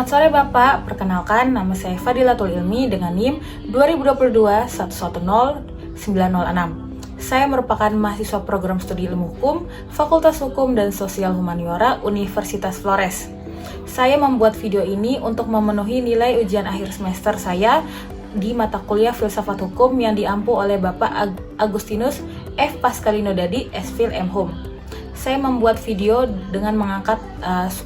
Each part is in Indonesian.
Selamat sore Bapak, perkenalkan nama saya Fadilatul Ilmi dengan NIM 2022-110-906. Saya merupakan mahasiswa program studi ilmu hukum, Fakultas Hukum dan Sosial Humaniora, Universitas Flores. Saya membuat video ini untuk memenuhi nilai ujian akhir semester saya di mata kuliah Filsafat Hukum yang diampu oleh Bapak Agustinus F. Pascalino Dadi, S.Phil M. Hum. Saya membuat video dengan mengangkat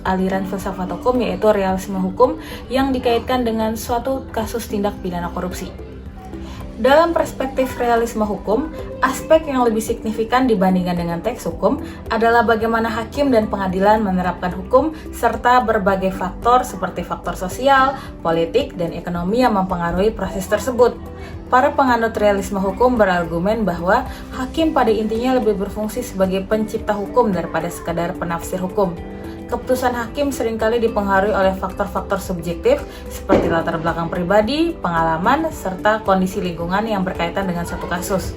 aliran filsafat hukum, yaitu realisme hukum yang dikaitkan dengan suatu kasus tindak pidana korupsi. Dalam perspektif realisme hukum, aspek yang lebih signifikan dibandingkan dengan teks hukum adalah bagaimana hakim dan pengadilan menerapkan hukum serta berbagai faktor seperti faktor sosial, politik, dan ekonomi yang mempengaruhi proses tersebut. Para penganut realisme hukum berargumen bahwa hakim pada intinya lebih berfungsi sebagai pencipta hukum daripada sekadar penafsir hukum. Keputusan hakim seringkali dipengaruhi oleh faktor-faktor subjektif seperti latar belakang pribadi, pengalaman, serta kondisi lingkungan yang berkaitan dengan suatu kasus.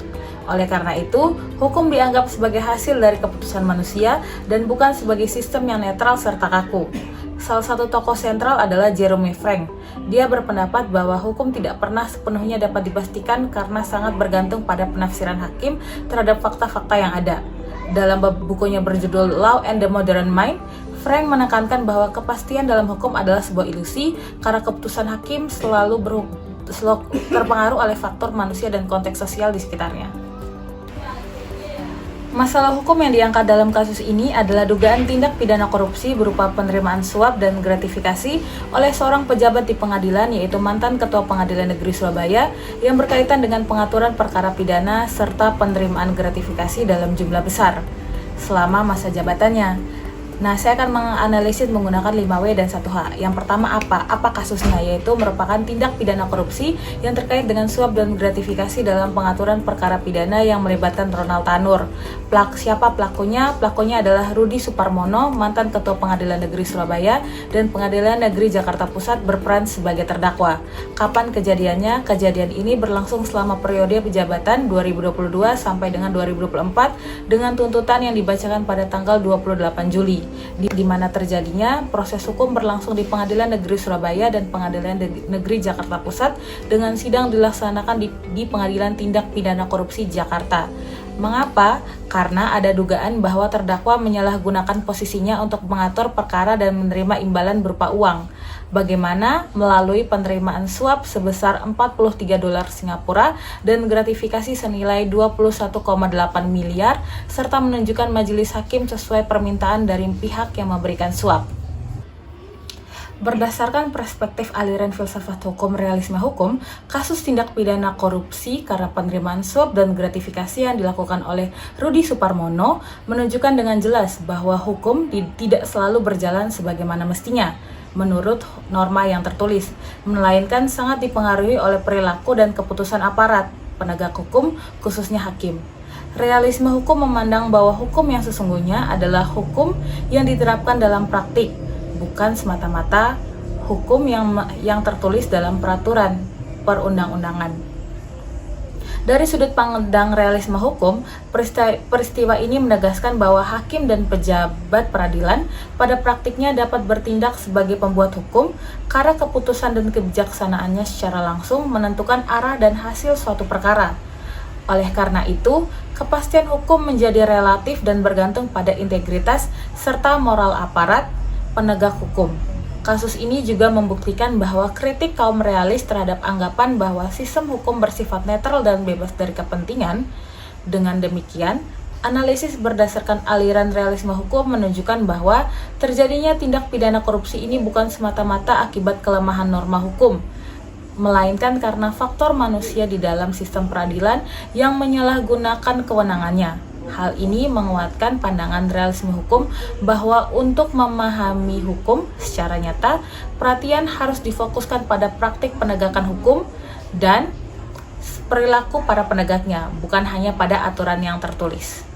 Oleh karena itu, hukum dianggap sebagai hasil dari keputusan manusia dan bukan sebagai sistem yang netral serta kaku. Salah satu tokoh sentral adalah Jerome Frank. Dia berpendapat bahwa hukum tidak pernah sepenuhnya dapat dipastikan karena sangat bergantung pada penafsiran hakim terhadap fakta-fakta yang ada. Dalam bukunya berjudul Law and the Modern Mind, Frank menekankan bahwa kepastian dalam hukum adalah sebuah ilusi karena keputusan hakim selalu terpengaruh oleh faktor manusia dan konteks sosial di sekitarnya. Masalah hukum yang diangkat dalam kasus ini adalah dugaan tindak pidana korupsi berupa penerimaan suap dan gratifikasi oleh seorang pejabat di pengadilan, yaitu mantan Ketua Pengadilan Negeri Surabaya, yang berkaitan dengan pengaturan perkara pidana serta penerimaan gratifikasi dalam jumlah besar selama masa jabatannya. Nah, saya akan menganalisis menggunakan 5W dan 1H. Yang pertama apa kasusnya, yaitu merupakan tindak pidana korupsi yang terkait dengan suap dan gratifikasi dalam pengaturan perkara pidana yang melibatkan Ronald Tanur. Siapa pelakunya? Pelakunya adalah Rudi Suparmono, mantan Ketua Pengadilan Negeri Surabaya dan Pengadilan Negeri Jakarta Pusat, berperan sebagai terdakwa. Kapan kejadiannya? Kejadian ini berlangsung selama periode pejabatan 2022 sampai dengan 2024 dengan tuntutan yang dibacakan pada tanggal 28 Juli. Di mana terjadinya proses hukum berlangsung di Pengadilan Negeri Surabaya dan Pengadilan Negeri Jakarta Pusat dengan sidang dilaksanakan di Pengadilan Tindak Pidana Korupsi Jakarta. Mengapa? Karena ada dugaan bahwa terdakwa menyalahgunakan posisinya untuk mengatur perkara dan menerima imbalan berupa uang. Bagaimana? Melalui penerimaan suap sebesar $43 Singapura dan gratifikasi senilai 21,8 miliar serta menunjukkan majelis hakim sesuai permintaan dari pihak yang memberikan suap. Berdasarkan perspektif aliran filsafat hukum realisme hukum, kasus tindak pidana korupsi karena penerimaan suap dan gratifikasi yang dilakukan oleh Rudi Suparmono menunjukkan dengan jelas bahwa hukum tidak selalu berjalan sebagaimana mestinya menurut norma yang tertulis, melainkan sangat dipengaruhi oleh perilaku dan keputusan aparat penegak hukum, khususnya hakim. Realisme hukum memandang bahwa hukum yang sesungguhnya adalah hukum yang diterapkan dalam praktik, bukan semata-mata hukum yang tertulis dalam peraturan perundang-undangan. Dari sudut pandang realisme hukum, peristiwa ini menegaskan bahwa hakim dan pejabat peradilan pada praktiknya dapat bertindak sebagai pembuat hukum karena keputusan dan kebijaksanaannya secara langsung menentukan arah dan hasil suatu perkara. Oleh karena itu, kepastian hukum menjadi relatif dan bergantung pada integritas serta moral aparat penegak hukum. Kasus ini juga membuktikan bahwa kritik kaum realis terhadap anggapan bahwa sistem hukum bersifat netral dan bebas dari kepentingan. Dengan demikian, analisis berdasarkan aliran realisme hukum menunjukkan bahwa terjadinya tindak pidana korupsi ini bukan semata-mata akibat kelemahan norma hukum, melainkan karena faktor manusia di dalam sistem peradilan yang menyalahgunakan kewenangannya. Hal ini menguatkan pandangan realisme hukum bahwa untuk memahami hukum secara nyata, perhatian harus difokuskan pada praktik penegakan hukum dan perilaku para penegaknya, bukan hanya pada aturan yang tertulis.